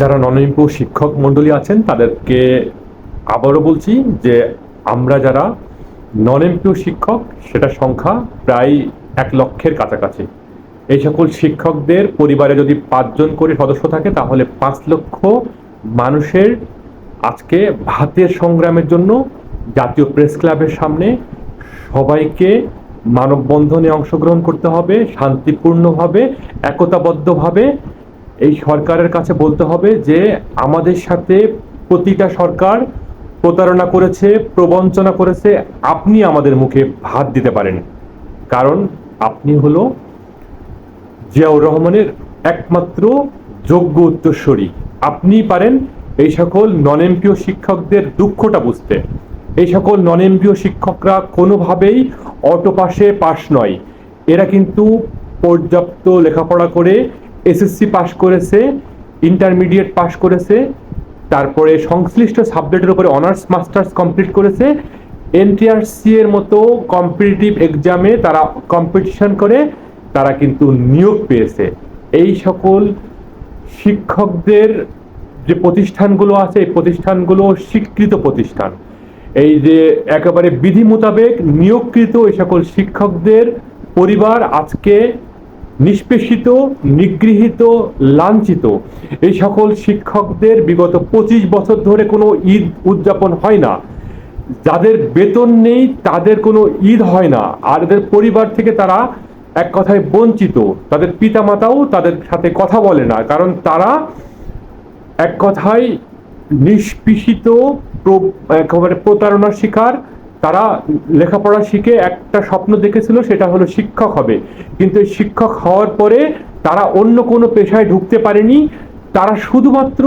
যারা ননএমপি শিক্ষক মণ্ডলী আছেন তাদেরকে আবারও বলছি যে আমরা যারা ননএমপি শিক্ষক সেটা সংখ্যা প্রায় 1 লক্ষের কাছাকাছি। এই সকল শিক্ষকদের পরিবারে যদি 5 জন করে সদস্য থাকে তাহলে 5 লক্ষ মানুষের আজকে ভাতের সংগ্রামের জন্য জাতীয় প্রেস ক্লাবের সামনে সবাইকে মানববন্ধনে অংশগ্রহণ করতে হবে, শান্তিপূর্ণভাবে একতাবদ্ধভাবে এই সরকারের কাছে বলতে হবে যে আমাদের সাথে প্রতিটা সরকার প্রতারণা করেছে, প্রবঞ্চনা করেছে, আপনি আমাদের মুখে ভাত দিতে পারেন, কারণ আপনি হলো জিয়াউর রহমানের একমাত্র যোগ্য উত্তরসূরি। আপনি পারেন এই সকল নন এমপিও শিক্ষকদের দুঃখটা বুঝতে। এই সকল নন এমপিও শিক্ষকরা কোনোভাবেই অটো পাশে পাশ নয়, এরা কিন্তু পর্যাপ্ত লেখাপড়া করে এসএসসি পাশ করেছে, ইন্টারমিডিয়েট পাশ করেছে, তারপরে সংশ্লিষ্ট সাবজেক্টের উপরে অনার্স মাস্টার্স কমপ্লিট করেছে, এনটিআরসি এর মতো কম্পিটিটিভ এক্সামে তারা কম্পিটিশন করে তারা কিন্তু নিয়োগ পেয়েছে। এই সকল শিক্ষকদের যে প্রতিষ্ঠানগুলো আছে এই প্রতিষ্ঠানগুলো স্বীকৃত প্রতিষ্ঠান। এই যে একেবারে বিধি মোতাবেক নিয়োগকৃত এই সকল শিক্ষকদের পরিবার আজকে নিষ্পেষিত, নিগৃহীত, লাঞ্ছিত। এই সকল শিক্ষকদের বিগত 25 বছর ধরে কোনো ঈদ উদযাপন হয় না, যাদের বেতন নেই তাদের কোনো ঈদ হয় না, আর এদের পরিবার থেকে তারা এক কথায় বঞ্চিত। তাদের পিতামাতাও তাদের সাথে কথা বলে না, কারণ তারা এক কথায় নিষ্পেষিত, একেবারে প্রতারণার শিকার। তারা লেখাপড়া শিখে একটা স্বপ্ন দেখেছিল, সেটা হলো শিক্ষক হবে, কিন্তু শিক্ষক হওয়ার পরে তারা অন্য কোনো পেশায় ঢুকতে পারেনি। তারা শুধুমাত্র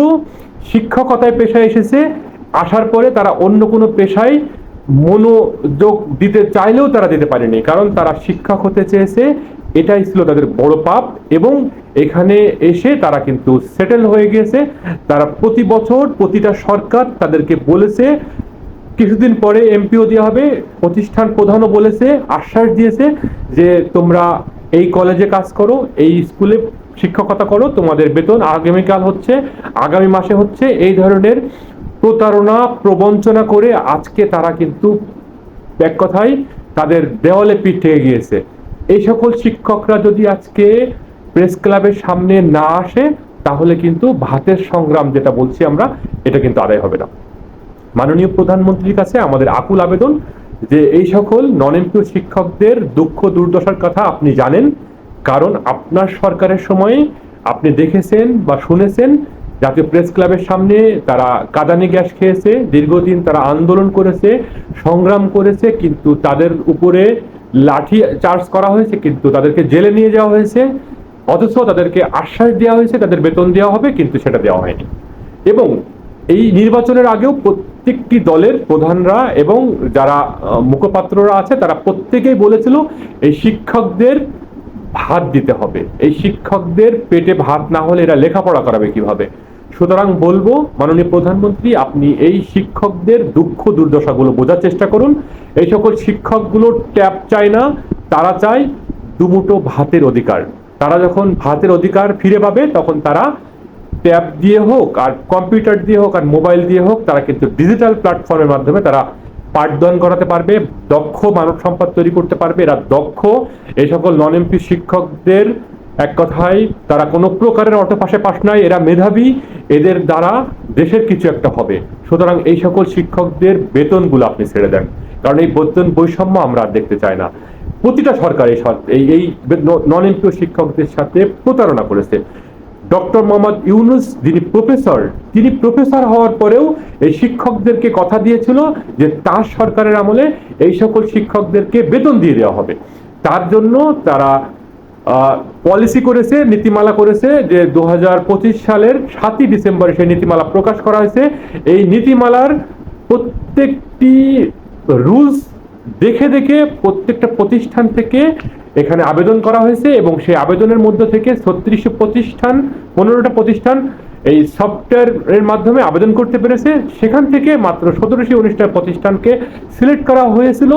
শিক্ষকতায় পেশায় এসেছে, আসার পরে তারা অন্য কোনো পেশায় মনোযোগ দিতে চাইলেও তারা দিতে পারেনি, কারণ তারা শিক্ষক হতে চেয়েছে, এটাই ছিল তাদের বড় পাপ। এবং এখানে এসে তারা কিন্তু সেটেল হয়ে গিয়েছে। তারা প্রতি বছর প্রতিটা সরকার তাদেরকে বলেছে কিছুদিন পরে এমপিও দেওয়া হবে, প্রতিষ্ঠান প্রধানও বলেছে, আশ্বাস দিয়েছে যে তোমরা এই কলেজে কাজ করো, এই স্কুলে শিক্ষকতা করো, তোমাদের বেতন আগামীকাল হচ্ছে, আগামী মাসে হচ্ছে। এই ধরনের প্রতারণা প্রবঞ্চনা করে আজকে তারা কিন্তু এক কথায় তাদের দেওয়ালে পিঠ থেকে গিয়েছে। এই সকল শিক্ষকরা যদি আজকে প্রেস ক্লাবের সামনে না আসে তাহলে কিন্তু ভাতের সংগ্রাম যেটা বলছি আমরা, এটা কিন্তু আদায় হবে না। মাননীয় প্রধানমন্ত্রীর কাছে আমাদের আকুল আবেদন যে এই সকল নন এমপিও শিক্ষকদের দুঃখ দুর্দশার কথা আপনি জানেন, কারণ আপনার সরকারের সময়ে আপনি দেখেছেন বা শুনেছেন জাতীয় প্রেস ক্লাবের সামনে তারা কাঁদানে গ্যাস খেয়েছে, দীর্ঘদিন তারা আন্দোলন করেছে, সংগ্রাম করেছে, কিন্তু তাদের উপরে লাঠি চার্জ করা হয়েছে, কিন্তু তাদেরকে জেলে নিয়ে যাওয়া হয়েছে, অথচ তাদেরকে আশ্বাস দেওয়া হয়েছে তাদের বেতন দেওয়া হবে, কিন্তু সেটা দেওয়া হয়নি। এবং এই নির্বাচনের আগেও প্রত্যেকটি দলের প্রধানরা এবং যারা মুখপাত্ররা আছে তারা প্রত্যেকেই বলেছিল এই শিক্ষকদের ভাত দিতে হবে, এই শিক্ষকদের পেটে ভাত না হলে এরা লেখাপড়া করাবে কিভাবে। সুতরাং বলবো মাননীয় প্রধানমন্ত্রী, আপনি এই শিক্ষকদের দুঃখ দুর্দশাগুলো বোঝার চেষ্টা করুন। এই সকল শিক্ষকগুলো ট্যাব চায় না, তারা চায় দুমুঠো ভাতের অধিকার। তারা যখন ভাতের অধিকার ফিরে পাবে তখন তারা ট্যাব দিয়ে হোক আর কম্পিউটার দিয়ে হোক আর মোবাইল দিয়ে হোক, তারা কিন্তু ডিজিটাল প্ল্যাটফর্মের মাধ্যমে তারা পাঠদান করাতে পারবে, দক্ষ মানব সম্পদ তৈরি করতে পারবে। এরা দক্ষ। এই সকল নন এমপি শিক্ষকদের এক কথায় তারা কোনো প্রকারের অর্থ পাশে পাশ নয়, এরা মেধাবী, এদের দ্বারা দেশের কিছু একটা হবে। সুতরাং এই সকল শিক্ষকদের বেতনগুলো আপনি ছেড়ে দেন, কারণ এই বেতন বৈষম্য আমরা আর দেখতে চাই না। প্রতিটা সরকার এই নন এমপিও শিক্ষকদের সাথে প্রতারণা করেছে। ডক্টর মোহাম্মদ ইউনুস যিনি প্রফেসর হওয়ার পরেও এই শিক্ষকদেরকে কথা দিয়েছিল যে তার সরকারের আমলে এই সকল শিক্ষকদেরকে বেতন দিয়ে দেওয়া হবে। তার জন্য তারা পলিসি করেছে, নীতিমালা করেছে, যে 2025 সালের 7ই ডিসেম্বরে সেই নীতিমালা প্রকাশ করা হয়েছে। এই নীতিমালার প্রত্যেকটি রুলস দেখে দেখে প্রত্যেকটা প্রতিষ্ঠান থেকে এখানে আবেদন করা হয়েছে, এবং সেই আবেদনের মধ্যে থেকে 36 প্রতিষ্ঠান, 15টা প্রতিষ্ঠান এই সফটওয়্যারের মাধ্যমে আবেদন করতে পেরেছে। সেখান থেকে মাত্র 1719টা প্রতিষ্ঠানকে সিলেক্ট করা হয়েছিল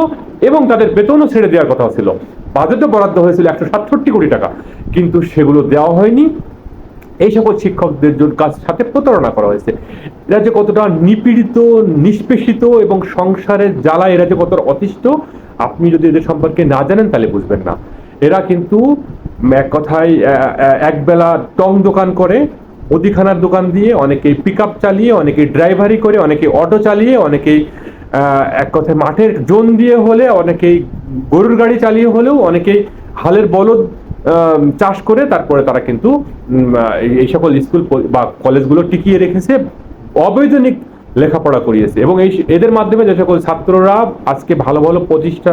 এবং তাদের বেতনও ছেড়ে দেওয়ার কথা ছিল। বাজেটও বরাদ্দ হয়েছিল 167 কোটি টাকা, কিন্তু সেগুলো দেওয়া হয়নি। এই সকল শিক্ষকদের সাথে প্রতারণা করা হয়েছে। এরা যে কতটা নিপীড়িত, নিষ্পেষিত এবং সংসারের জ্বালা এরা যে কতটা অতিষ্ঠ, আপনি যদি এদের সম্পর্কে না জানেন তাহলে বুঝবেন না। এরা কিন্তু এক কথায় একবেলা টং দোকান করে, মুদিখানার দোকান দিয়ে, অনেকেই পিক আপ চালিয়ে, অনেকেই ড্রাইভারি করে, অনেকেই অটো চালিয়ে, অনেকেই এক কথায় মাঠের জোন দিয়ে হলে, অনেকেই গরুর গাড়ি চালিয়ে হলেও, অনেকেই হালের বলদ চাষ করে তারপরে তারা কিন্তু এই সকল স্কুল বা কলেজগুলো টিকিয়ে রেখেছে, অবৈতনিক লেখাপড়া করিয়েছে। এবং এদের মাধ্যমে যে সকল ছাত্ররা আজকে ভালো ভালো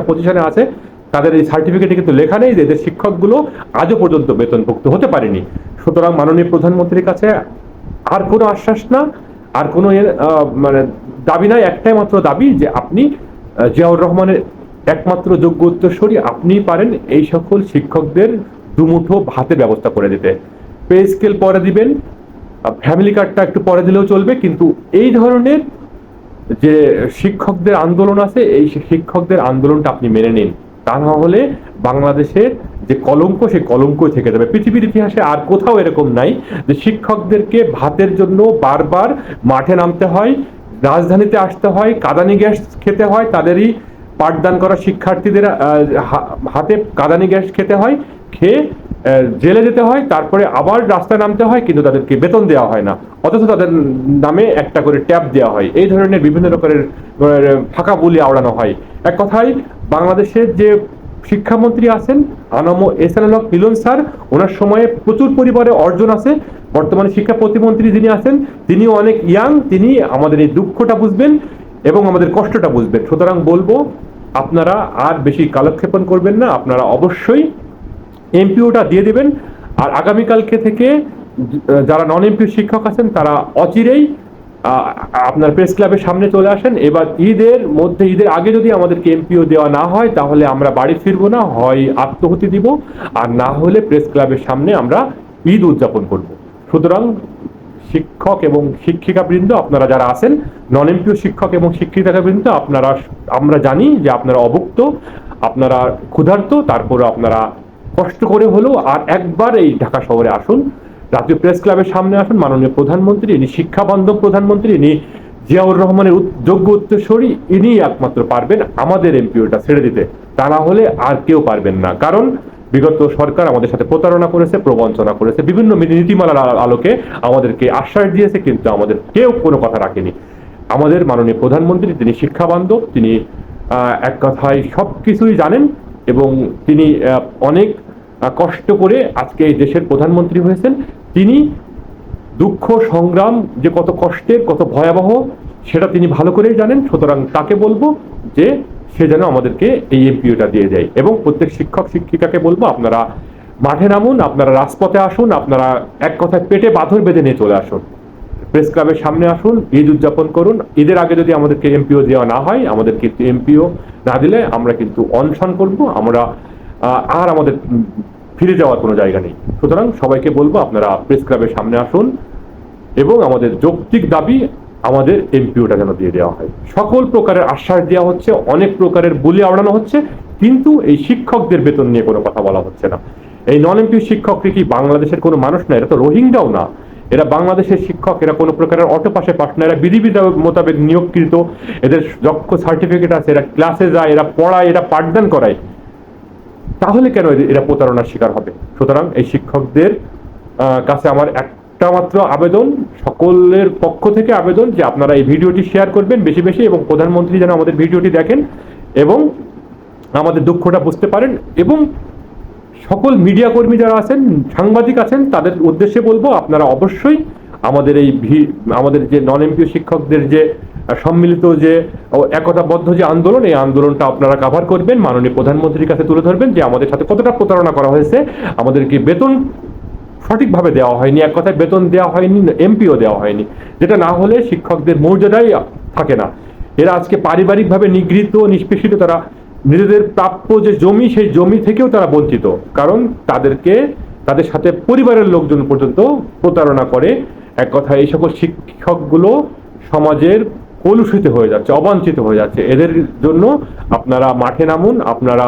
পজিশনে আছে, তাদের এই সার্টিফিকেটে কিন্তু লেখা নেই যে এদের শিক্ষকগুলো আজও পর্যন্ত বেতনভুক্ত হতে পারেনি। সুতরাং মাননীয় প্রধানমন্ত্রীর কাছে আর কোনো আশ্বাস না, আর কোনো মানে দাবি নাই, একটাই মাত্র দাবি যে আপনি জিয়াউর রহমানের একমাত্র যোগ্য উত্তরসূরি, আপনিই পারেন এই সকল শিক্ষকদের দুমুঠো ভাতের ব্যবস্থা করে দিতে। পে স্কেল পরে দিবেন, ফ্যামিলি কার্ডটা একটু পরে দিলেও চলবে, কিন্তু এই ধরনের যে শিক্ষকদের আন্দোলন আছে, এই শিক্ষকদের আন্দোলনটা আপনি মেনে নিন। তা না হলে বাংলাদেশের যে কলঙ্ক, সেই কলঙ্কই থেকে যাবে। পৃথিবীর ইতিহাসে আর কোথাও এরকম নাই যে শিক্ষকদেরকে ভাতের জন্য বারবার মাঠে নামতে হয়, রাজধানীতে আসতে হয়, কাঁদানি গ্যাস খেতে হয়, তাদেরই পাঠদান করা শিক্ষার্থীদের হাতে কাঁদানি গ্যাস খেতে হয়, খেয়ে জেলে যেতে হয়, তারপরে আবার রাস্তায় নামতে হয়, কিন্তু তাদেরকে বেতন দেওয়া হয় না, অথচ তাদের নামে একটা করে ট্যাব দেওয়া হয়। এই ধরনের বিভিন্ন রকমের ফাঁকা বুলি আওড়ানো হয়। এক কথায় বাংলাদেশের যে শিক্ষামন্ত্রী আছেন আনম এহসানুল হক মিলন স্যার, ওনার সময়ে প্রচুর পরিবারে অর্জন আছে। বর্তমানে শিক্ষা প্রতিমন্ত্রী যিনি আছেন তিনিও অনেক ইয়াং, তিনি আমাদের এই দুঃখটা বুঝবেন এবং আমাদের কষ্টটা বুঝবেন। সুতরাং বলবো আপনারা আর বেশি কালক্ষেপণ করবেন না, আপনারা অবশ্যই এমপিওটা দিয়ে দেবেন। আর আগামীকালকে থেকে যারা নন এমপিও শিক্ষক আছেন তারা অচিরেই আপনার প্রেস ক্লাবের সামনে চলে আসেন। এবার ঈদের আগে যদি আমাদেরকে এমপিও দেওয়া না হয় তাহলে আমরা বাড়ি ফিরবো না, হয় আত্মহতি দিব, আর না হলে প্রেস ক্লাবের সামনে আমরা ঈদ উদযাপন করব। সুতরাং শিক্ষক এবং শিক্ষিকাবৃন্দ আপনারা যারা আছেন, নন এমপিও শিক্ষক এবং শিক্ষিকাবৃন্দ, আমরা জানি যে আপনারা অভুক্ত, আপনারা ক্ষুধার্ত, তারপরে আপনারা কষ্ট করে হলেও আর একবার এই ঢাকা শহরে আসুন, জাতীয় প্রেস ক্লাবের সামনে আসুন। মাননীয় প্রধানমন্ত্রী, ইনি শিক্ষা বান্ধব প্রধানমন্ত্রী, ইনি জিয়াউর রহমানের যোগ্য উত্তরসূরি, ইনি একমাত্র পারবেন আমাদের এমপিওটা ছেড়ে দিতে। তা না হলে আর কেউ পারবেন না। কারণ বিগত সরকার আমাদের সাথে প্রতারণা করেছে, প্রবঞ্চনা করেছে, বিভিন্ন নীতিমালার আলোকে আমাদেরকে আশ্বাস দিয়েছে, কিন্তু আমাদের কেউ কোনো কথা রাখেনি। আমাদের মাননীয় প্রধানমন্ত্রী, তিনি শিক্ষা বান্ধব, তিনি এক কথায় সব কিছুই জানেন এবং তিনি অনেক কষ্ট করে আজকে এই দেশের প্রধানমন্ত্রী হয়েছেন। তিনি দুঃখ সংগ্রাম যে কত কষ্টের, কত ভয়াবহ, সেটা তিনি ভালো করেই জানেন। সুতরাং তাকে বলবো যে সে যেন আমাদেরকে এই এমপিওটা দিয়ে যায়। এবং প্রত্যেক শিক্ষক শিক্ষিকাকে বলবো আপনারা মাঠে নামুন, আপনারা রাজপথে আসুন, আপনারা এক কথায় পেটে বাঁধর বেঁধে নিয়ে চলে আসুন, প্রেস ক্লাবের সামনে আসুন, ঈদ উদযাপন করুন। ঈদের আগে যদি আমাদেরকে এমপিও দেওয়া না হয়, আমাদেরকে এমপিও না দিলে আমরা কিন্তু অনশন করব, আমরা আর আমাদের ফিরে যাওয়ার কোনো জায়গা নেই। সুতরাং সবাইকে বলবো আপনারা প্রেস ক্লাবের সামনে আসুন এবং আমাদের যৌক্তিক দাবি আমাদের এমপিওটা যেন দিয়ে দেওয়া হয়। সকল প্রকারের আশ্বাস দেওয়া হচ্ছে, অনেক প্রকারের বুলি আওড়ানো হচ্ছে, কিন্তু এই শিক্ষকদের বেতন নিয়ে কোনো কথা বলা হচ্ছে না। এই নন এমপিও শিক্ষকরা কি বাংলাদেশের কোনো মানুষ না? এরা তো রোহিঙ্গাও না, এরা বাংলাদেশের শিক্ষক। এরা কোনো প্রকারের অটো পাশে পাস না, এরা বিধি মোতাবেক নিয়োগকৃত, এদের দক্ষ সার্টিফিকেট আছে, এরা ক্লাসে যায়, এরা পড়ায়, এরা পাঠদান করায়। তাহলে কেন এরা প্রতারণার শিকার হবে? সুতরাং এই শিক্ষকদের কাছে আমার একটা মাত্র আবেদন, সকলের পক্ষ থেকে আবেদন, যে আপনারা এই ভিডিওটি শেয়ার করবেন বেশি বেশি, এবং প্রধানমন্ত্রী যেন আমাদের ভিডিওটি দেখেন এবং আমাদের দুঃখটা বুঝতে পারেন। এবং সকল মিডিয়া কর্মী যারা আছেন, সাংবাদিক আছেন, তাদের উদ্দেশ্যে বলবো আপনারা অবশ্যই আমাদের আমাদের যে নন এমপিও শিক্ষকদের যে সম্মিলিত যে একতাবদ্ধ যে আন্দোলন, এই আন্দোলনটা আপনারা কাভার করবেন, মাননীয় প্রধানমন্ত্রীর কাছে তুলে ধরবেন যে আমাদের সাথে কতটা প্রতারণা করা হয়েছে, আমাদেরকে বেতন সঠিকভাবে দেওয়া হয়নি, এক কথায় বেতন দেওয়া হয়নি, এমপিও দেওয়া হয়নি, যেটা না হলে শিক্ষকদের মর্যাদাই থাকে না। এরা আজকে পারিবারিকভাবে নিগৃহীত, নিষ্পেষিত, তারা নিজেদের প্রাপ্য যে জমি, সেই জমি থেকেও তারা বঞ্চিত, কারণ তাদের সাথে পরিবারের লোকজন পর্যন্ত প্রতারণা করে। এক কথায় এই সকল শিক্ষকগুলো সমাজের কলুষিত হয়ে যাচ্ছে, অবাঞ্ছিত হয়ে যাচ্ছে। এদের জন্য আপনারা মাঠে নামুন, আপনারা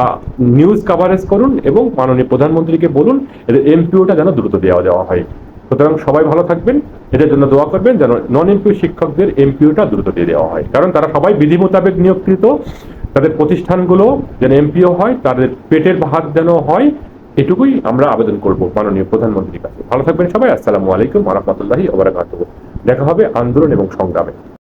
নিউজ কাভারেজ করুন এবং মাননীয় প্রধানমন্ত্রীকে বলুন এদের এমপিওটা যেন দ্রুত দেওয়া হয়। সুতরাং সবাই ভালো থাকবেন, এটার জন্য দোয়া করবেন যেন নন এমপিও শিক্ষকদের এমপিওটা দ্রুত দিয়ে দেওয়া হয়, কারণ তারা সবাই বিধি মোতাবেক নিয়োগকৃত। তাদের প্রতিষ্ঠানগুলো যেন এমপিও হয়, তাদের পেটের ভাত যেন হয়, এটুকুই আমরা আবেদন করব মাননীয় প্রধানমন্ত্রীর কাছে। ভালো থাকবেন সবাই। আসসালামু আলাইকুম ওয়া রাহমাতুল্লাহি ওয়া বারাকাতুহু। দেখা হবে আন্দোলন এবং সংগ্রামে।